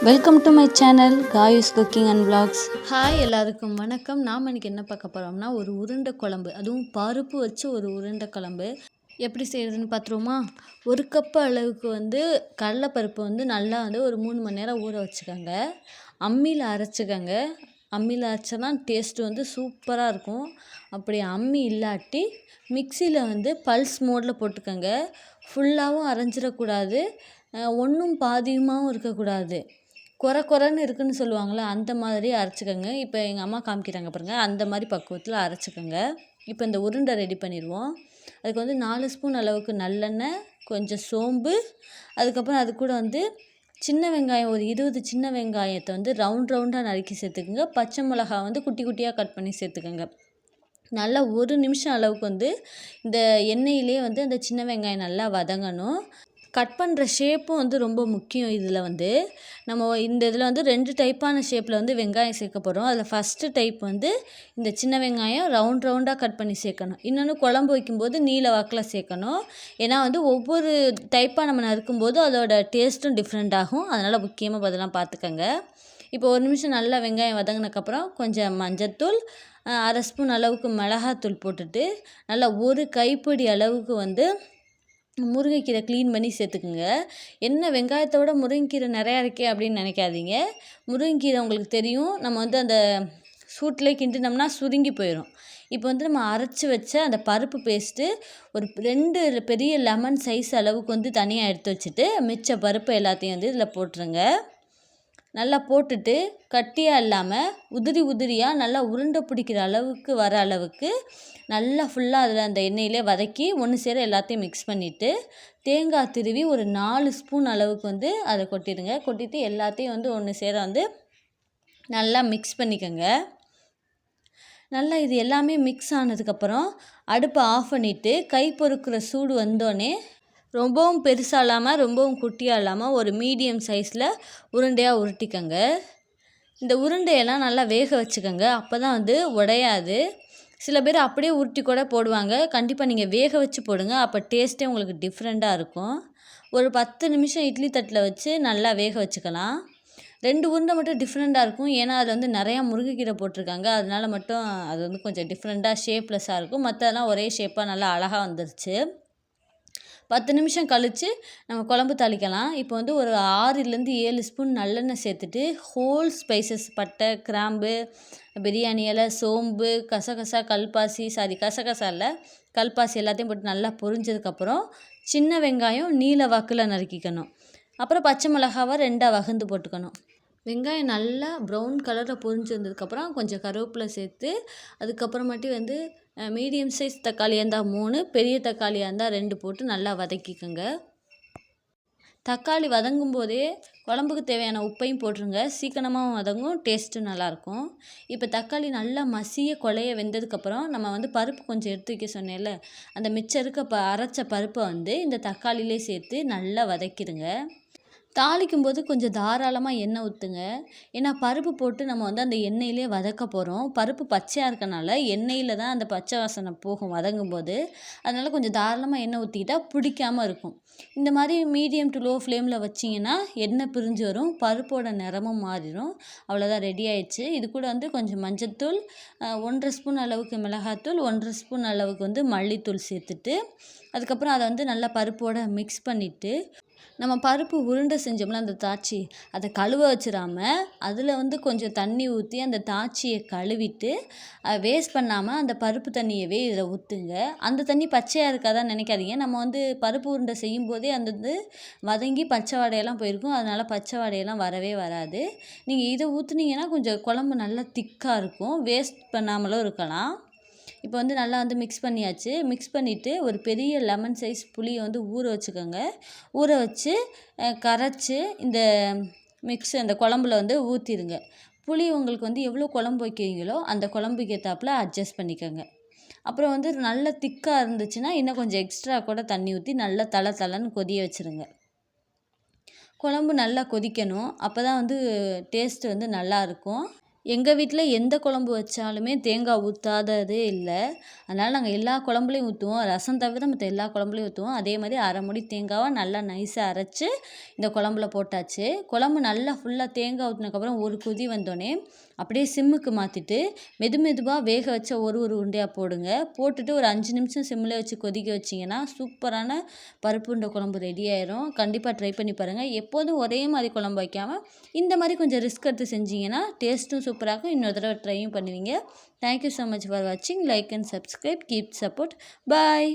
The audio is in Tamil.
Welcome to my channel Kayu's cooking and vlogs. Hi எல்லாருக்கும் வணக்கம். நாம் இன்னைக்கு என்ன பார்க்க போகிறோம்னா ஒரு உருண்டை குழம்பு, அதுவும் பருப்பு வச்சு ஒரு உருண்டை குழம்பு எப்படி செய்கிறதுன்னு பார்த்துருவோமா. ஒரு கப்பு அளவுக்கு கடலைப்பருப்பு நல்லா ஒரு 3 மணி நேரம் ஊற வச்சுக்கோங்க. அம்மியில் அரைச்சிக்கோங்க. அம்மியில் அரைச்சா டேஸ்ட்டு சூப்பராக இருக்கும். அப்படி அம்மி இல்லாட்டி மிக்சியில் பல்ஸ் மோடில் போட்டுக்கோங்க. ஃபுல்லாகவும் அரைஞ்சிடக்கூடாது, ஒன்றும் பாதியுமாகவும் இருக்கக்கூடாது. கொரன்னு இருக்குன்னு சொல்லுவாங்கள்ல, அந்த மாதிரி அரைச்சிக்கோங்க. இப்போ எங்கள் அம்மா காமிக்கிறாங்க பாருங்கள், அந்த மாதிரி பக்குவத்தில் அரைச்சிக்கோங்க. இப்போ இந்த உருண்டை ரெடி பண்ணிடுவோம். அதுக்கு 4 ஸ்பூன் அளவுக்கு நல்லெண்ணெய், கொஞ்சம் சோம்பு, அதுக்கப்புறம் அது கூட சின்ன வெங்காயம் ஒரு 20 சின்ன வெங்காயத்தை ரவுண்டாக நறுக்கி சேர்த்துக்குங்க. பச்சை மிளகா குட்டி குட்டியாக கட் பண்ணி சேர்த்துக்கோங்க. நல்லா 1 நிமிஷம் அளவுக்கு இந்த எண்ணெயிலே அந்த சின்ன வெங்காயம் நல்லா வதங்கணும். கட் பண்ணுற ஷேப்பும் ரொம்ப முக்கியம். இதில் நம்ம இந்த இதில் 2 டைப்பான ஷேப்பில் வெங்காயம் சேர்க்க போகிறோம். அதில் ஃபஸ்ட்டு டைப் இந்த சின்ன வெங்காயம் ரவுண்டாக கட் பண்ணி சேர்க்கணும். இன்னொன்று குழம்பு வைக்கும்போது நீல வாக்கில் சேர்க்கணும். ஏன்னா ஒவ்வொரு டைப்பாக நம்ம நறுக்கும்போது அதோட டேஸ்ட்டும் டிஃப்ரெண்ட் ஆகும். அதனால் முக்கியமாக அதெல்லாம் பார்த்துக்கோங்க. இப்போ 1 நிமிஷம் நல்லா வெங்காயம் வதங்கினதுக்கப்புறம் கொஞ்சம் மஞ்சத்தூள், 1/2 ஸ்பூன் அளவுக்கு மிளகாத்தூள் போட்டுட்டு நல்லா 1 கைப்பிடி அளவுக்கு முருங்கைக்கீரை க்ளீன் பண்ணி சேர்த்துக்குங்க. என்ன வெங்காயத்தோட முருங்கைக்கீரை நிறையா இருக்கே அப்படின்னு நினைக்காதீங்க. முருங்கைக்கீரை உங்களுக்கு தெரியும், நம்ம அந்த சூட்டிலே கிண்டினோம்னா சுருங்கி போயிடும். இப்போ நம்ம அரைச்சி வச்ச அந்த பருப்பு பேஸ்ட்டு ஒரு 2 பெரிய லெமன் சைஸ் அளவுக்கு தனியாக எடுத்து வச்சுட்டு மிச்ச பருப்பு எல்லாத்தையும் இதில் போட்டுருங்க. நல்லா போட்டுட்டு கட்டியாக இல்லாமல் உதிரியாக நல்லா உருண்டை பிடிக்கிற அளவுக்கு வர அளவுக்கு நல்லா ஃபுல்லாக அதில் அந்த எண்ணெயிலே வதக்கி ஒன்று சேர எல்லாத்தையும் மிக்ஸ் பண்ணிவிட்டு தேங்காய் திருவி ஒரு 4 ஸ்பூன் அளவுக்கு அதை கொட்டிடுங்க. கொட்டிட்டு எல்லாத்தையும் ஒன்று சேர நல்லா மிக்ஸ் பண்ணிக்கோங்க. நல்லா இது எல்லாமே மிக்ஸ் ஆனதுக்கப்புறம் அடுப்பை ஆஃப் பண்ணிவிட்டு கை பொறுக்கிற சூடு வந்தோடனே ரொம்பவும் பெருசாக இல்லாமல் ரொம்பவும் குட்டியாக இல்லாமல் ஒரு மீடியம் சைஸில் உருண்டையாக உருட்டிக்கோங்க. இந்த உருண்டையெல்லாம் நல்லா வேக வச்சுக்கோங்க. அப்போ தான் உடையாது. சில பேர் அப்படியே உருட்டி கூட போடுவாங்க. கண்டிப்பாக நீங்கள் வேக வச்சு போடுங்க. அப்போ டேஸ்ட்டே உங்களுக்கு டிஃப்ரெண்ட்டாக இருக்கும். ஒரு 10 நிமிஷம் இட்லி தட்டில் வச்சு நல்லா வேக வச்சுக்கலாம். 2 உருண்டை மட்டும் டிஃப்ரெண்ட்டாக இருக்கும். ஏன்னா அதில் நிறையா முருங்கைக்கீரை போட்டிருக்காங்க. அதனால மட்டும் அது கொஞ்சம் டிஃப்ரெண்ட்டாக ஷேப்லெஸ்ஸாக இருக்கும். மற்றதெல்லாம் ஒரே ஷேப்பாக நல்லா அழகாக வந்துருச்சு. 10 நிமிஷம் கழித்து நம்ம குழம்பு தாளிக்கலாம். இப்போ ஒரு 6லேருந்து 7 ஸ்பூன் நல்லெண்ணெய் சேர்த்துட்டு ஹோல் ஸ்பைசஸ் பட்டை, கிராம்பு, பிரியாணி இலை, சோம்பு, கசகசா, கசகசா இல்லை கல்பாசி எல்லாத்தையும் போட்டு நல்லா பொரிஞ்சதுக்கப்புறம் சின்ன வெங்காயம் நீல வாக்கில் நறுக்கிக்கணும். அப்புறம் பச்சை மிளகாவை 2ஆக வகுந்து போட்டுக்கணும். வெங்காயம் நல்லா ப்ரௌன் கலரில் பொரிஞ்சு வந்ததுக்கப்புறம் கொஞ்சம் கருவேப்பிலை சேர்த்து அதுக்கப்புறமாட்டி மீடியம் சைஸ் தக்காளியாக இருந்தால் 3, பெரிய தக்காளியாக இருந்தால் 2 போட்டு நல்லா வதக்கிக்கோங்க. தக்காளி வதங்கும் போதே குழம்புக்கு தேவையான உப்பையும் போட்டுருங்க. சீக்கிரமாக வதங்கும், டேஸ்ட்டும் நல்லாயிருக்கும். இப்போ தக்காளி நல்லா மசிய கொலைய வெந்ததுக்கப்புறம் நம்ம பருப்பு கொஞ்சம் எடுத்து வைக்க சொன்னேன்ல, அந்த மிச்சம் இருக்க அரைச்ச பருப்பை இந்த தக்காளியிலே சேர்த்து நல்லா வதக்கிடுங்க. தாளிக்கும் போது கொஞ்சம் தாராளமாக எண்ணெய் ஊற்றுங்க. ஏன்னா பருப்பு போட்டு நம்ம அந்த எண்ணெயிலே வதக்க போகிறோம். பருப்பு பச்சையாக இருக்கனால எண்ணெயில் தான் அந்த பச்சை வாசனை போகும் வதங்கும் போது. அதனால் கொஞ்சம் தாராளமாக எண்ணெய் ஊற்றிக்கிட்டா பிடிக்காமல் இருக்கும். இந்த மாதிரி மீடியம் டு லோ ஃப்ளேமில் வச்சிங்கன்னா எண்ணெய் பிரிஞ்சு வரும், பருப்போட நிறமும் மாறிடும். அவ்வளோதான், ரெடி ஆயிடுச்சு. இது கூட கொஞ்சம் மஞ்சத்தூள், 1/2 ஸ்பூன் அளவுக்கு மிளகாத்தூள், 1/2 ஸ்பூன் அளவுக்கு மல்லித்தூள் சேர்த்துட்டு அதுக்கப்புறம் அதை நல்லா பருப்போடு மிக்ஸ் பண்ணிவிட்டு நம்ம பருப்பு உருண்டை செஞ்சோம்ல அந்த தாச்சி, அதை கழுவ வச்சிடாம அதில் கொஞ்சம் தண்ணி ஊற்றி அந்த தாச்சியை கழுவிட்டு வேஸ்ட் பண்ணாமல் அந்த பருப்பு தண்ணியவே இதில் ஊற்றுங்க. அந்த தண்ணி பச்சையாக இருக்காதான்னு நினைக்காதீங்க. நம்ம பருப்பு உருண்டை செய்யும் போதே அந்த வதங்கி பச்சை வாடையெல்லாம் போயிருக்கும். அதனால் பச்சை வாடையெல்லாம் வரவே வராது. நீங்கள் இதை ஊற்றுனீங்கன்னா கொஞ்சம் குழம்பு நல்லா திக்காக இருக்கும், வேஸ்ட் பண்ணாமலும் இருக்கலாம். இப்போ நல்லா மிக்ஸ் பண்ணியாச்சு. மிக்ஸ் பண்ணிவிட்டு ஒரு பெரிய லெமன் சைஸ் புளியை ஊற வச்சுக்கோங்க. ஊற வச்சு கரைச்சி இந்த அந்த குழம்புல ஊற்றிடுங்க. புளி உங்களுக்கு எவ்வளோ குழம்பு வைக்கிறீங்களோ அந்த குழம்புக்கு ஏற்றாப்புல அட்ஜஸ்ட் பண்ணிக்கோங்க. அப்புறம் நல்ல திக்காக இருந்துச்சுன்னா இன்னும் கொஞ்சம் எக்ஸ்ட்ரா கூட தண்ணி ஊற்றி நல்லா தளன்னு கொதிய வச்சுருங்க. குழம்பு நல்லா கொதிக்கணும். அப்போ தான் டேஸ்ட்டு நல்லாயிருக்கும். எங்கள் வீட்டில் எந்த குழம்பு வச்சாலுமே தேங்காய் ஊற்றாததே இல்லை. அதனால் நாங்கள் எல்லா குழம்புலையும் ஊற்றுவோம். ரசம் தவிர மற்ற எல்லா குழம்புலையும் ஊற்றுவோம். அதே மாதிரி அரை மூடி தேங்காவை நல்லா நைஸாக அரைச்சி இந்த குழம்புல போட்டாச்சு. குழம்பு நல்லா ஃபுல்லாக தேங்காய் ஊற்றினதுக்கப்புறம் ஒரு கொதி வந்தோடனே அப்படியே சிம்முக்கு மாற்றிட்டு மெதுவாக வேக வச்ச ஒரு உருண்டையாக போடுங்க. போட்டுட்டு ஒரு 5 நிமிஷம் சிம்மில் வச்சு கொதிக்க வச்சிங்கன்னா சூப்பரான பருப்பு உருண்டை குழம்பு ரெடி ஆயிரும். கண்டிப்பாக ட்ரை பண்ணி பாருங்கள். எப்போதும் ஒரே மாதிரி குழம்பு வைக்காமல் இந்த மாதிரி கொஞ்சம் ரிஸ்க் எடுத்து செஞ்சிங்கன்னா டேஸ்ட்டும் சூப்பராக இருக்கும். இன்னொரு தடவை ட்ரையும் பண்ணுவீங்க. தேங்க்யூ ஸோ மச் ஃபார் வாட்சிங். Like and subscribe. Keep support. Bye.